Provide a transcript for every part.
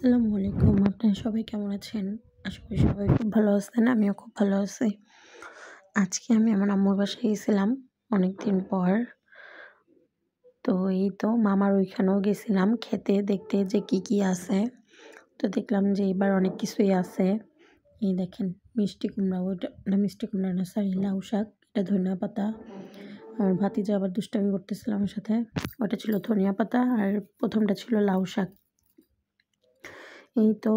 আসসালামু আলাইকুম। আপনারা সবাই কেমন আছেন? আশা করি সবাই খুব ভালো আছেন। আমিও খুব ভালো আছি। আজকে আমি আমার আম্মুর বাসায় গেছিলাম অনেকদিন পর। তো এই তো মামার ওইখানেও গেছিলাম খেতে দেখতে যে কি আছে। তো দেখলাম যে এবার অনেক কিছুই আছে। এই দেখেন মিষ্টি কুমড়া, ওইটা না মিষ্টি কুমড়া না সরি লাউ শাক, এটা ধনিয়া পাতা। আমার ভাতিজা আবার দুষ্টামি করতেছিল আমার সাথে। ওটা ছিল ধনিয়া পাতা আর প্রথমটা ছিল লাউ শাক। এই তো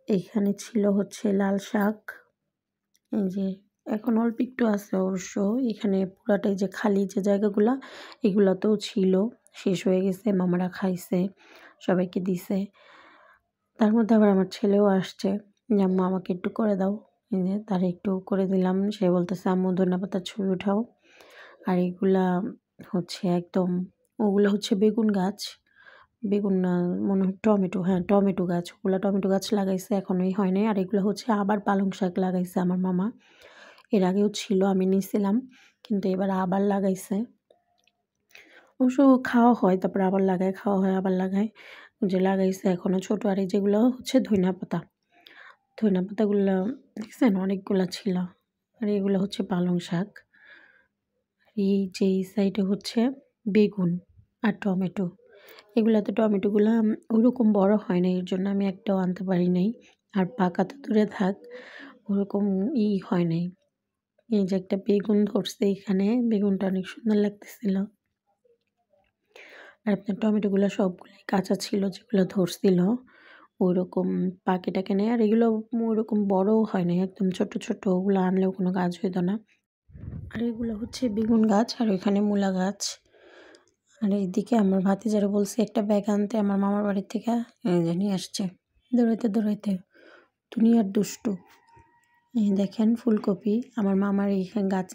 এখানে ছিল হচ্ছে লাল শাক। এই যে এখন অল্প একটু আছে অবশ্য। এখানে পুরাটাই যে খালি যে জায়গাগুলা এগুলাতেও ছিল, শেষ হয়ে গেছে। মামারা খাইছে, সবাইকে দিছে। তার মধ্যে আবার আমার ছেলেও আসছে যে আম্মু আমাকে একটু করে দাও। এই যে তারে একটু করে দিলাম। সে বলতেছে আম্মু ধন্যপাতার ছবি উঠাও। আর এগুলা হচ্ছে একদম, ওগুলো হচ্ছে বেগুন গাছ, বেগুন না মনে হয় টমেটো, হ্যাঁ টমেটো গাছ। ওগুলো টমেটো গাছ লাগাইছে, এখনোই হয় নাই। আর এগুলো হচ্ছে আবার পালং শাক লাগাইছে আমার মামা। এর আগেও ছিল, আমি নিয়েছিলাম, কিন্তু এবার আবার লাগাইছে। অবশ্য খাওয়া হয়, তারপরে আবার লাগায়, খাওয়া হয় আবার লাগায়। যে লাগাইছে এখনো ছোট। আর এই যেগুলো হচ্ছে ধনিয়া পাতা, ধনিয়া পাতাগুলো দেখছেন অনেকগুলা ছিল। আর এগুলো হচ্ছে পালং শাক। এই যে এই সাইডে হচ্ছে বেগুন আর টমেটো। এগুলাতে টমেটোগুলা ওরকম বড় হয় না, এর জন্য আমি একটাও আনতে পারি নাই। আর পাকা তো দূরে থাক, ওরকম হয় নাই। এই যে একটা বেগুন ধরছে এখানে, বেগুনটা অনেক সুন্দর লাগতেছিল। আর আপনার টমেটোগুলো সবগুলাই কাঁচা ছিল, যেগুলো ধরছিল ওইরকম পাকেটাকে নেই। আর এগুলো ওইরকম বড়ও হয় না, একদম ছোট ছোট, ওগুলো আনলেও কোনো কাজ হইতো না। আর এগুলো হচ্ছে বেগুন গাছ, আর ওইখানে মূলা গাছ। আর এইদিকে আমার ভাতিজারে বলছি একটা ব্যাগ আনতে আমার মামার বাড়ির থেকে, এই যে নিয়ে আসছে দৌড়াইতে দৌড়াইতে। দুনিয়ার দুষ্টু। এই দেখেন ফুলকপি, আমার মামার এইখানে গাছ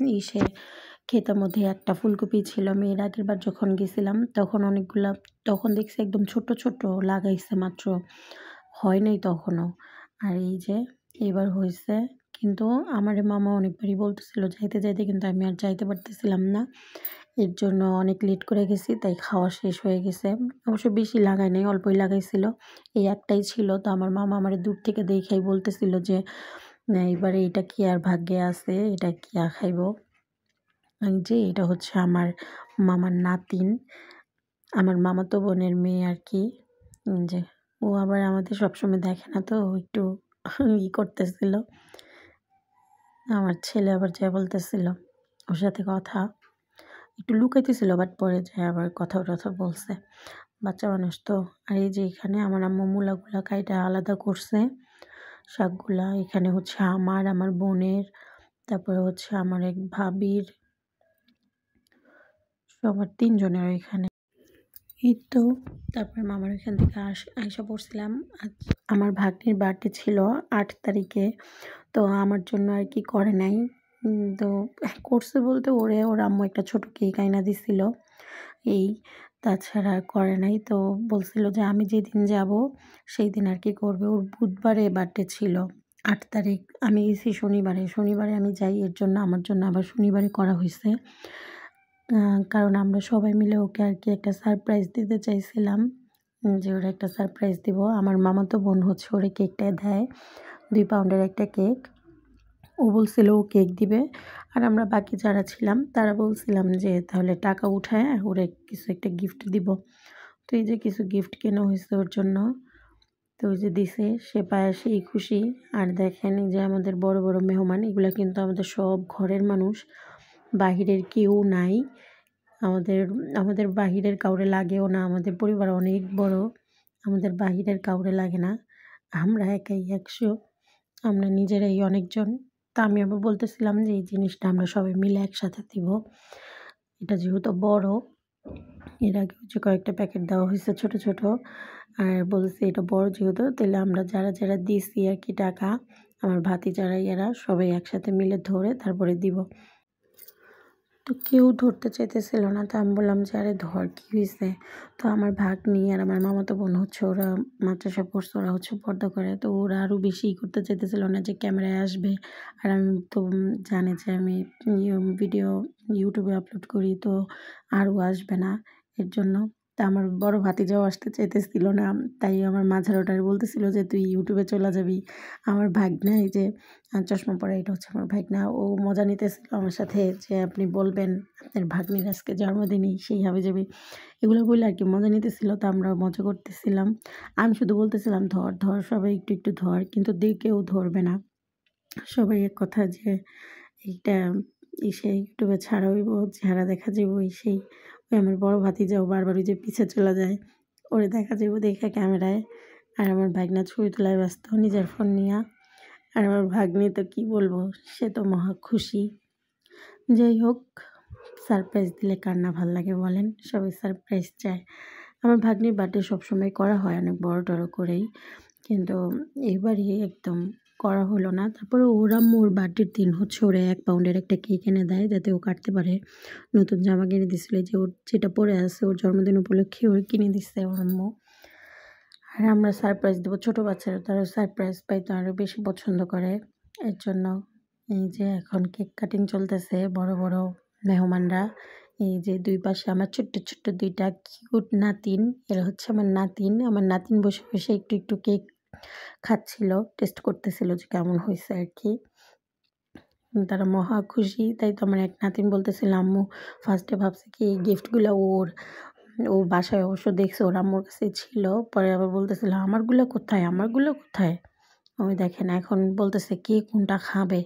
ক্ষেতের মধ্যে একটা ফুলকপি ছিল। আমি এর আগের বার যখন গেছিলাম তখন অনেকগুলা, তখন দেখছি একদম ছোট ছোট লাগাইছে মাত্র, হয় নাই তখনও। আর এই যে এবার হয়েছে। কিন্তু আমার মামা অনেকবারই বলতেছিল যাইতে যাইতে, কিন্তু আমি আর যাইতে পারতেছিলাম না। এর জন্য অনেক লেট করে গেছি, তাই খাওয়া শেষ হয়ে গেছে। অবশ্য বেশি লাগাই নাই, অল্পই লাগাইছিল। এই একটাই ছিল। তো আমার মামা আমার দূর থেকে দেখেই বলতেছিল যে না এবারে এটা কি আর ভাগ্যে আছে, এটা কি আর খাইব। যে এটা হচ্ছে আমার মামার নাতিন, আমার মামাতো বোনের মেয়ে আর কি। যে ও আবার আমাদের সবসময় দেখে না, তো একটু করতেছিল। আমার ছেলে আবার যা বলতেছিল ওর সাথে কথা, একটু লুকাইতেছিল, বাট পরে যায় আবার কথা টথা বলছে। বাচ্চা মানুষ তো। আর এই যে এখানে আমার আম্মু মূলাগুলা কাইটা আলাদা করছে, শাকগুলা। এখানে হচ্ছে আমার বোনের, তারপরে হচ্ছে আমার এক ভাবির, সবার 3 জনের এখানে। এই তো তারপরে মামার এখান থেকে আইসা পড়ছিলাম। আজ আমার ভাগ্নির বার্থডে ছিল 8 তারিখে। তো আমার জন্য আর কি করে নাই। তো করছে বলতে ওর আম্মু একটা ছোট কেক আইনা দিছিল, এই। তাছাড়া আর করে নাই। তো বলছিল যে আমি যেদিন যাব সেই দিন আর কি করবে। ওর বুধবারে বার্থডে ছিল, 8 তারিখ। আমি গেছি শনিবারে। শনিবারে আমি যাই, এর জন্য আমার জন্য আবার শনিবারে করা হয়েছে। কারণ আমরা সবাই মিলে ওকে আর কি একটা সারপ্রাইজ দিতে চাইছিলাম, যে ওরা একটা সারপ্রাইজ দিব। আমার মামাতো বোন হচ্ছে ওরে কেকটা দেয়, 2 পাউন্ডের একটা কেক। ও বলছিল ও কেক দিবে, আর আমরা বাকি যারা ছিলাম তারা বলছিলাম যে তাহলে টাকা উঠায় ওরে কিছু একটা গিফট দিব। তো এই যে কিছু গিফট কেনা হয়েছে ওর জন্য। তো ওই যে দিছে, সে পায় সেই খুশি। আর দেখেন এই যে আমাদের বড় বড় মেহমান, এগুলা কিন্তু আমাদের সব ঘরের মানুষ, বাহিরের কেউ নাই। আমাদের আমাদের বাহিরের কাউরে লাগেও না, আমাদের পরিবার অনেক বড়, আমাদের বাহিরের কাউরে লাগে না। আমরা একাই 100, আমরা নিজেরাই অনেকজন। তা আমি আবার বলতেছিলাম যে এই জিনিসটা আমরা সবাই মিলে একসাথে দিব, এটা যেহেতু বড়। এর আগে হচ্ছে কয়েকটা প্যাকেট দেওয়া হয়েছে ছোট ছোট। আর বলছে এটা বড় যেহেতু, তাহলে আমরা যারা যারা দিছি আর কি টাকা, আমার ভাতিজারা এরা সবাই একসাথে মিলে ধরে তারপরে দিব। তো কেউ ধরতে চাইতেছিল না। তো আমি বললাম যে আরে ধর, কী হয়েছে। তো আমার ভাগ্নি আর আমার মামাতো বোন হচ্ছে, ওরা মাদ্রাসা পড়ছে, ওরা হচ্ছে পর্দা করে। তো ওরা আরও বেশি করতে চাইতেছিল না যে ক্যামেরায় আসবে। আর আমি তো জানে যে আমি ভিডিও ইউটিউবে আপলোড করি, তো আরও আসবে না, এর জন্য। তো তা আমার বড় ভাতিজাও আসতে চাইতেছিল না। তাই আমার মাঝারোটারে বলতেছিল যে, "তুই ইউটিউবে চলে যাবি।" আমার ভাগনা এই যে চশমা পরা, এটা হচ্ছে আমার ভাগনা। ও মজা নিতেছিল আমার সাথে যে, "আপনি বলবেন আপনার ভাগ্নির আজকে জন্মদিনই সেই হাবিজাবি।" এগুলো বইলে আরকি মজা নিতেছিল। তো আমরাও মজা করতেছিলাম। আমি শুধু বলতেছিলাম, "ধর, ধর সবাই একটু, একটু ধর।" কিন্তু কেউ ধরবে না। সবাই এক কথা যে, "এইটা ইসে ইউটিউবে ছাড়া হইব, চেহারা দেখা যাইব এই সেই।" ওই আমার বড় ভাতিজাও বারবার ওই যে পিছে চলে যায়। ওরে দেখা যাইব দেইখা ক্যামেরায়। আর আমার ভাগনা ছবি তোলায় ব্যস্ত নিজের ফোন নিয়া। আর আমার ভাগ্নি তো কি বলবো, সে তো মহা খুশি। যাই হোক, সারপ্রাইজ দিলে কার না ভাল লাগে বলেন? সবাই সারপ্রাইজ চায়। আমার ভাগ্নির বার্থডে সবসময় করা হয় অনেক বড়-টড় করেই। কিন্তু এবারই একদম করা হলো না। তারপরে ওর আম্মু ওর বার্থডের দিন হচ্ছে ওরে ১ পাউন্ডের একটা কেক এনে দেয় যাতে ও কাটতে পারে। নতুন জামা কিনে দিছিল যে ওর যেটা পরে আছে ওর জন্মদিন উপলক্ষে ওর কিনে দিছে ওর আম্মু। আর আমরা সারপ্রাইজ দেবো ছোট বাচ্চারা তো আরো সারপ্রাইজ পাইতে আরো বেশি পছন্দ করে। এর জন্য এই যে এখন কেক কাটিং চলতেছে বড়, বড় মেহমানরা। এই যে ২ পাশে আমার ছোট্ট, ছোট্ট ২ টা কিউট নাতিন। এরা হচ্ছে আমার নাতিন। আমার নাতিন বসে, বসে একটু, একটু কেক খাচ্ছিল। টেস্ট করতেছিল যে কেমন হইছে আরকি। তারা মহা খুশি। তাই তো আমার এক নাতিন বলতেছিল, "আম্মু ফার্স্টে ভাবছে কি এই গিফটগুলা ওর। ও বাসায় অবশ্য দেখছে ওর আম্মুর কাছেই ছিল। পরে আবার বলতেছিল, "আমারগুলা কোথায়? আমারগুলা কোথায়?" ওই দেখেন এখন বলতেছে কে কোনটা খাবে।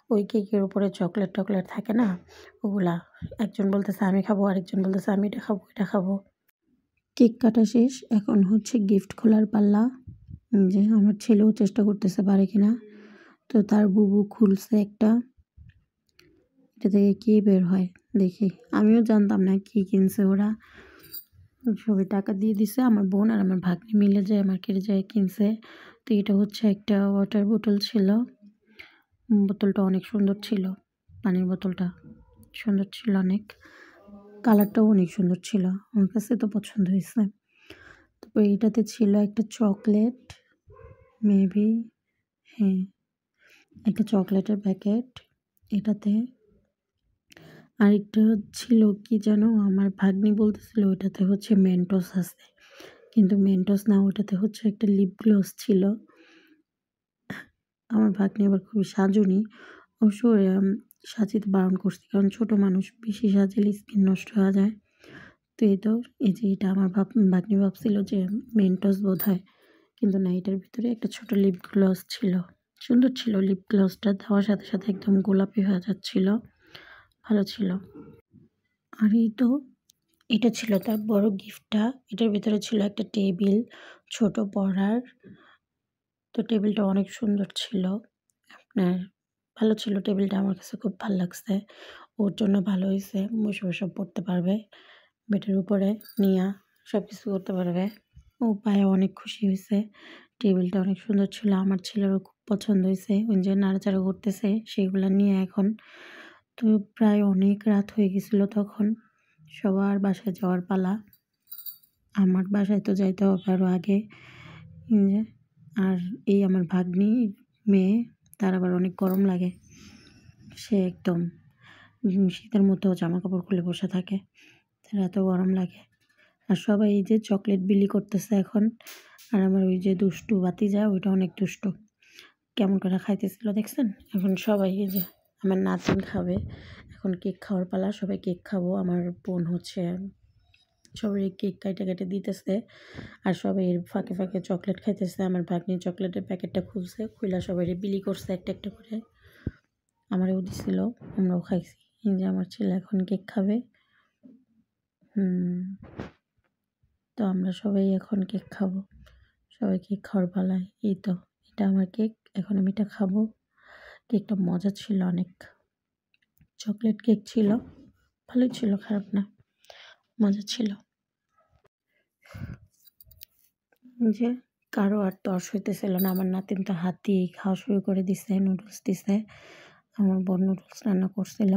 ওই কেকের উপরে চকলেট-টকলেট থাকে না? ওগুলা। একজন বলতেছে, "আমি খাবো।" আরেকজন বলতেছে, "আমি এটা খাবো, এটা খাবো।" কেক কাটা শেষ। এখন হচ্ছে গিফট খোলার পাল্লা। যে আমার ছেলেও চেষ্টা করতেছে পারে কিনা। তো তার বুবু খুলছে একটা। এটা থেকে কি বের হয় দেখি। আমিও জানতাম না কি কিনছে ওরা। সবাই টাকা দিয়ে দিছে। আমার বোন আর আমার ভাগ্নি মিলে যেয়ে মার্কেটে যেয়ে কিনছে। তো এটা হচ্ছে একটা ওয়াটার বোতল ছিল। বোতলটা অনেক সুন্দর ছিল। পানির বোতলটা সুন্দর ছিল অনেক। কালারটাও অনেক সুন্দর ছিল। আমার কাছে তো পছন্দ হইছে। তারপর এটাতে ছিল একটা চকলেট। মেবি হ্যাঁ, একটা চকলেটের প্যাকেট। এটাতে আরেকটা ছিল কি যেন আমার ভাগ্নি বলতেছিল ওইটাতে হচ্ছে মেন্টস আছে। কিন্তু মেন্টস না, ওটাতে হচ্ছে একটা লিপ গ্লস ছিল। আমার ভাগ্নি আবার খুবই সাজুনি। অবশ্য সাজিতে বারণ করছি। কারণ ছোট মানুষ বেশি সাজলে স্কিন নষ্ট হয়ে যায়। তো এই যে এটা আমার ভাগ্নি ভাবছিল যে মেন্টস বোধহয়। কিন্তু না, এটার ভিতরে একটা ছোট লিপ গ্লস ছিল। সুন্দর ছিল লিপ গ্লসটা দেওয়ার সাথে, সাথে একদম গোলাপি হয়ে যাচ্ছিল। ভালো ছিল। আর এই তো এটা ছিল তার বড় গিফটটা। এটার ভেতরে ছিল একটা টেবিল, ছোট পড়ার। তো টেবিলটা অনেক সুন্দর ছিল। আপনার ভালো ছিল টেবিলটা, আমার কাছে খুব ভাল লাগছে। ওর জন্য ভালো হইছে। বসে, বসে পড়তে পারবে। বেডের উপরে নিয়া সবকিছু করতে পারবে। ও পায়ে অনেক খুশি হইছে। টেবিলটা অনেক সুন্দর ছিল। আমার ছেলেরও খুব পছন্দ হইছে। ওই যে নাড়াচাড়া করতেছে সেগুলা নিয়ে এখন। তো প্রায় অনেক রাত হয়ে গেছিল তখন। সবার বাসায় যাওয়ার পালা। আমার বাসায় তো যাইতে হবে আরো আগে। এই যে আর এই আমার ভাগ্নির মেয়ে, তার আবার অনেক গরম লাগে। সে একদম শীতের মধ্যেও জামাকাপড় খুলে বসে থাকে। তার এত গরম লাগে। আর সবাই এই যে চকলেট বিলি করতেছে এখন। আর আমার ওই যে দুষ্টু ভাতিজা ওইটা অনেক দুষ্টু। কেমন করে খাইতেছিল দেখছেন? এখন সবাই এই যে আমার নাতিন খাবে। এখন কেক খাওয়ার পালা। সবাই কেক খাবো। আমার বোন হচ্ছে সবাই কেক কাইটে, কাইটে দিতেছে। আর সবাই এর ফাঁকে, ফাঁকে চকলেট খাইতেছে। আমার ভাগ্নি চকলেটের প্যাকেটটা খুলছে। খুইলা সবাইরে বিলি করছে একটা, একটা করে। আমারেও দিছিল। আমরাও খাইছি। এই যে আমার ছেলে এখন কেক খাবে। তো আমরা সবাই এখন কেক খাবো। সবাই কেক খাওয়ার পালায়। এই তো এটা আমার কেক। এখন আমি এটা খাবো। কেকটা মজা ছিল অনেক। চকলেট কেক ছিল। ভালোই ছিল, খারাপ না। মজা ছিল। যে কারো আর তর্স হইতেছিল না। আমার নাতিন তো হাত দিয়েই খাওয়া শুরু করে দিছে। নুডলস দিছে। আমার বোন নুডলস রান্না করছিল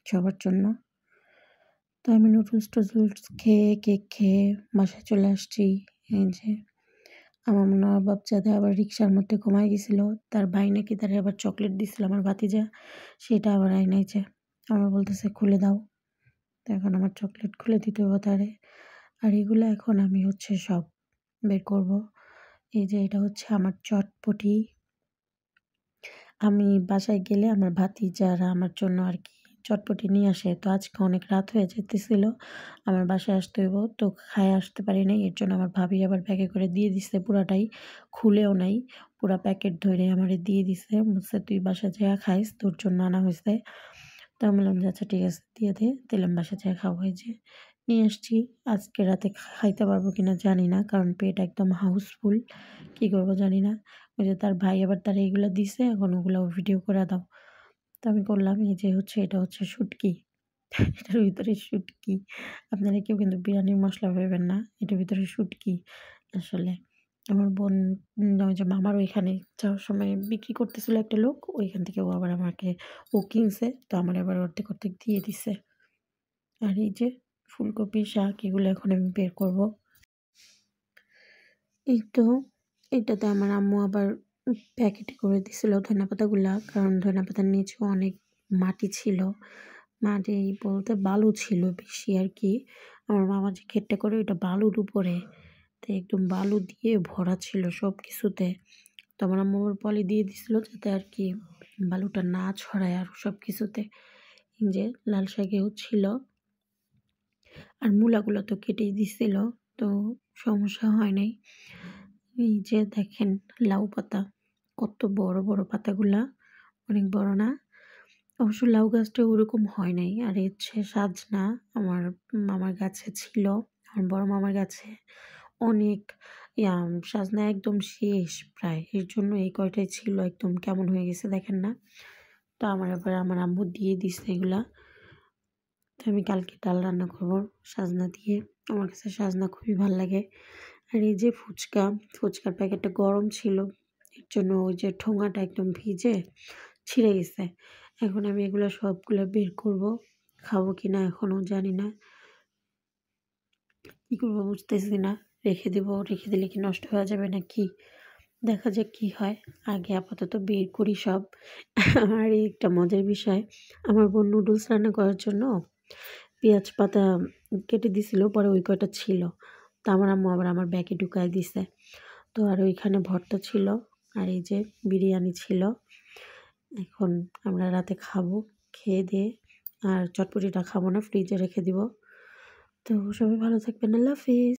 সবার জন্য। তো আমি নুডলস-টুডলস খেয়ে, কেক খেয়ে বাসায় চলে আসছি। এই যে আমার নবাবজাদা আবার রিক্সার মধ্যে ঘুমায় গেছিল। তার ভাই নাকি তারে আবার চকলেট দিছিল আমার ভাতিজা। সেটা আবার আইনাইছে। আমার বলতেছে, "খুলে দাও।" তো এখন আমার চকলেট খুলে দিতে হবে তারে। আর এগুলো এখন আমি হচ্ছে সব বের করব। এই যে এটা হচ্ছে আমার চটপটি। আমি বাসায় গেলে আমার ভাতিজারা আমার জন্য আরকি চটপটি নিয়ে আসে। তো আজকে অনেক রাত হয়ে যেতেছিল। আমার বাসায় আসতে হইব। তো খায়ে আসতে পারি নাই। এর জন্য আমার ভাবি আবার ব্যাগে করে দিয়ে দিছে পুরাটাই। খুলেও নাই। পুরা প্যাকেট ধইরে আমারে দিয়ে দিছে। বলছে, "তুই বাসায় যাইয়া খাইস। তোর জন্য আনা হইছে।" তো আমি বললাম যে, "আচ্ছা ঠিক আছে দিয়ে দে। তাইলে আমি বাসায় যেয়ে খাবো।" এই যে নিয়ে আসছি। আজকে রাতে খাইতে পারবো কিনা জানি না। কারণ পেট একদম হাউসফুল। কি করব জানি না। ওই যে তার ভাই আবার তারে এগুলা দিছে। এখন ওগুলাও ভিডিও করে দাও। তো আমি করলাম। এই যে হচ্ছে এটা হচ্ছে শুটকি। এটার ভিতরে শুটকি। আপনারা কেউ কিন্তু বিরিয়ানির মসলা ভেবেন না। এটার ভিতরে শুটকি আসলে। আমার বোন ওই যে মামার ওইখানে যাওয়ার সময় বিক্রি করতেছিল একটা লোক। ওইখান থেকে ও আবার আমাকে কিনছে। তো আমার আবার অর্ধেক, অর্ধেক দিয়ে দিছে। আর এই যে ফুলকপি, শাক এগুলো এখন আমি বের করব। এই তো এটাতে আমার আম্মু আবার প্যাকেটে করে দিছিল ধনেপাতাগুলা। কারণ ধনেপাতার নিচেও অনেক মাটি ছিল। মাটি বলতে বালু ছিল বেশি আরকি। আমার মামা যে ক্ষেতটা করে ওইটা বালুর উপরে। তো একদম বালু দিয়ে ভরা ছিল সবকিছুতে। তো আমার আম্মু আবার পলি দিয়ে দিছিল যাতে আরকি বালুটা না ছড়ায় আরো সবকিছুতে। এই যে লাল শাকেও ছিল। আর মূলাগুলো তো কেটেই দিছিল। তো সমস্যা হয় নাই। এই যে দেখেন লাউ পাতা। কত বড়, বড় পাতাগুলা। অনেক বড় না? অবশ্য লাউ গাছটা ওরকম হয় নাই। আর হচ্ছে সাজনা আমার মামার গাছে ছিল। আমার বড় মামার গাছে অনেক সাজনা একদম শেষ প্রায়। এর জন্য এই কয়টাই ছিল একদম কেমন হয়ে গেছে দেখেন না? তো আমার আবার আমার আম্মু দিয়ে দিছে এগুলা। তো আমি কালকে ডাল রান্না করব সাজনা দিয়ে। আমার কাছে সাজনা খুবই ভাল লাগে। আর এই যে ফুচকা, ফুচকার প্যাকেটটা গরম ছিল। এর জন্য ওই যে ঠোঙাটা একদম ভিজে ছিঁড়ে গেছে। এখন আমি এগুলো সবগুলো বের করব। খাবো কিনা এখনও জানি না। কি করবো বুঝতেছি না। রেখে দেবো, রেখে দিলে কি নষ্ট হয়ে যাবে নাকি? দেখা যাক কি হয়। আগে আপাতত বের করি সব। আর এই একটা মজার বিষয়, আমার বোন নুডলস রান্না করার জন্য পেঁয়াজ পাতা কেটে দিছিল। পরে ওই কয়টা ছিল। তো আমার আম্মু আবার আমার ব্যাগে ঢুকায় দিছে। তো আর ওইখানে ভর্তা ছিল। আর এই যে বিরিয়ানি ছিল। এখন আমরা রাতে খাবো। খেয়ে দেয়ে আর চটপটিটা খাবো না, ফ্রিজে রেখে দিব। তো সবাই ভালো থাকবেন। আল্লাহ হাফিজ।